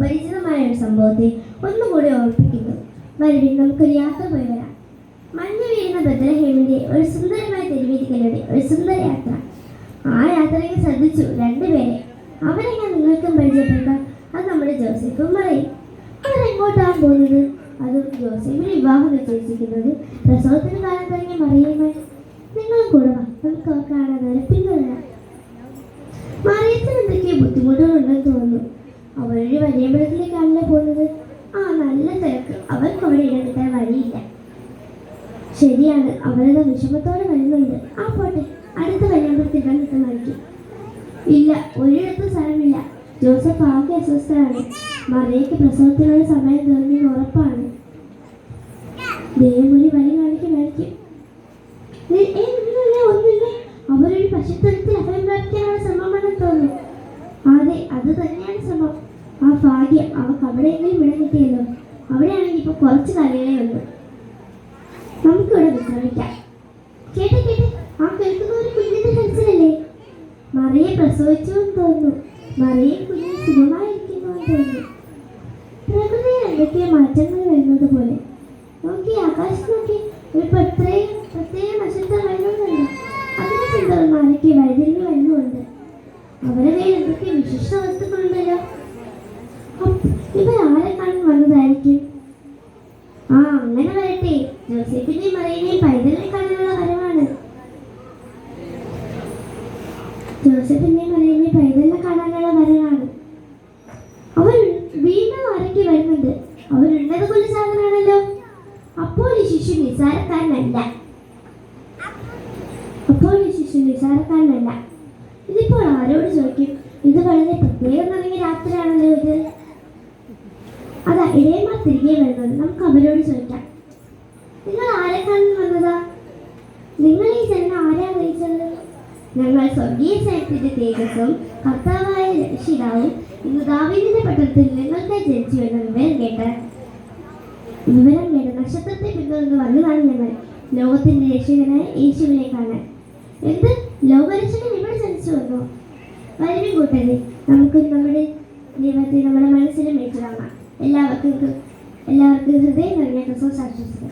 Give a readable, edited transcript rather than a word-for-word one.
സുപരിചിതമായ ഒരു സംഭവത്തെ ഒന്നുകൂടി ഓർപ്പിക്കുന്നു. വരുവിൻ, നമുക്കൊരു യാത്ര പോയി വരാം. മഞ്ഞ് വീഴുന്ന ബത്ലഹേമിന്റെ ഒരു സുന്ദരമായ തെരുവീതികളിലൂടെ ഒരു സുന്ദര യാത്ര. ആ യാത്രയെ ശ്രദ്ധിച്ചു രണ്ടുപേരെ. അവരെ ഞാൻ നിങ്ങൾക്കും പരിചയപ്പെടുത്താം. അത് നമ്മുടെ ജോസഫും മറിയും. അവരെങ്ങോട്ടാണ് പോകുന്നത്? അത് ജോസഫിന് വിവാഹം നിശ്ചയിച്ചിരിക്കുന്നത് പ്രസവത്തിന് കാലം തുടങ്ങിയ മറിയുമായി. നിങ്ങളും കൂടെ വാ, നമുക്ക് അവർ കാണാൻ പിന്തുടരാം. മറിയത്തിന് എന്തൊക്കെയോ ബുദ്ധിമുട്ടുകളുണ്ടെന്ന് തോന്നുന്നു. അവരൊരു വലിയ അമ്പലത്തിലേക്കാണല്ലോ പോകുന്നത്. നല്ല തിരക്ക്. അവർക്ക് അവിടെ ഇടം കിട്ടാൻ വഴിയില്ല. ശരിയാണ്, അവരത് വിഷമത്തോടെ വരുന്നുണ്ട്. പോട്ടെ, അടുത്ത വലിയമ്പലത്തിൽ ഇടം കിട്ടുന്നതായിരിക്കും. ഇല്ല, ഒരിടത്തും സ്ഥലമില്ല. ജോസഫ് ആകെ അസ്വസ്ഥനാണ്. മറിയയ്ക്ക് പ്രസവത്തിനുള്ള സമയം തോന്നിയെന്ന് ഉറപ്പാണ്. ദൈവം ഒരു വഴി കാണിക്കുമായിരിക്കും. ഒന്നുമില്ല, അവരൊരു പശുത്തൊഴുത്തിൽ അഭയം പ്രാപിക്കാനുള്ള ശ്രമമാണെന്ന് തോന്നുന്നു. അതെ, അത് തന്നെയാണ് ശ്രമം. ഭാഗ്യം, അവർക്ക് അവിടെയെങ്കിലും ഇടം കിട്ടിയല്ലോ. അവിടെയാണെങ്കിൽ ഇപ്പൊ കുറച്ച് കളികളേ ഉള്ളൂ. നമുക്കിവിടെ വിശ്രമിക്കാം. കേട്ടെ, കേൾക്കുന്ന ഒരു കുഞ്ഞിന്റെ കരച്ചിലല്ലേ? മറിയെ പ്രസവിച്ചു എന്ന് തോന്നുന്നു. മറിയെ കുഞ്ഞിന് സുഖമായിരിക്കുന്നു എന്ന് തോന്നുന്നു. പ്രകൃതിയിൽ എന്തൊക്കെയോ മാറ്റങ്ങൾ വരുന്നത് പോലെ. നോക്കി, ആകാശം നോക്കി, ഒരു പ്രത്യേക നക്ഷത്രം വരുന്നുണ്ടല്ലോ. അതിനെ പിന്തുടർന്ന് ആരൊക്കെ വഴിതിരിഞ്ഞ് വരുന്നുണ്ട്. അവരെ കയ്യിൽ എന്തൊക്കെ വിശിഷ്ട വസ്തുക്കളുണ്ടല്ലോ. ഇവരാരെ കാണാൻ വന്നതായിരിക്കും? അങ്ങനെ വരട്ടെ. ജോസഫിന്റെയും മറിയനെയും പൈതലിനെ കാണാനുള്ള വരവാണ്. അവർ വീണ്ടും ആരൊക്കെ വരുന്നുണ്ട്. അവരുണ്ടത് കൊല്ല സാധനമാണല്ലോ. അപ്പോൾ ഈ ശിശു നിസാരക്കാരനല്ല. ഇതിപ്പോൾ ആരോട് ചോദിക്കും? ഇത് വളരെ പ്രത്യേകം തുടങ്ങിയ രാത്രിയാണല്ലോ ഇത്. അതാ ഇടയന്മാർ തിരികെ വരുന്നത്. നമുക്ക് അവരോട് ചോദിക്കാം. നിങ്ങൾ ആരെ കാണാൻ വന്നതാ? നിങ്ങൾ ഈ ജനം ആരെ അറിയിച്ചത്? ഞങ്ങൾ സ്വർഗീയ സൈന്യത്തിന്റെ തേജസ്സും കർത്താവായ രക്ഷിതാവും ഇന്ന് ദാവീദിന്റെ പട്ടണത്തിൽ നിങ്ങൾക്ക് ജനിച്ചു എന്ന വിവരം കേട്ട് നക്ഷത്രത്തെ പിന്തുടർന്ന് വന്നതാണ് ഞങ്ങൾ ലോകത്തിന്റെ രക്ഷകനായ യേശുവിനെ കാണാൻ. എന്ത്, ലോകരക്ഷകൻ ഇവിടെ ജനിച്ചു വന്നോ? വരുവിൻ കൂട്ടരെ, നമുക്ക് നമ്മുടെ ദൈവത്തെ നമ്മുടെ മനസ്സിലും ഏറ്റുവാങ്ങാം. എല്ലാവർക്കും ഹൃദയം നിറഞ്ഞ ക്രിസ്മസ് ആശംസകൾ.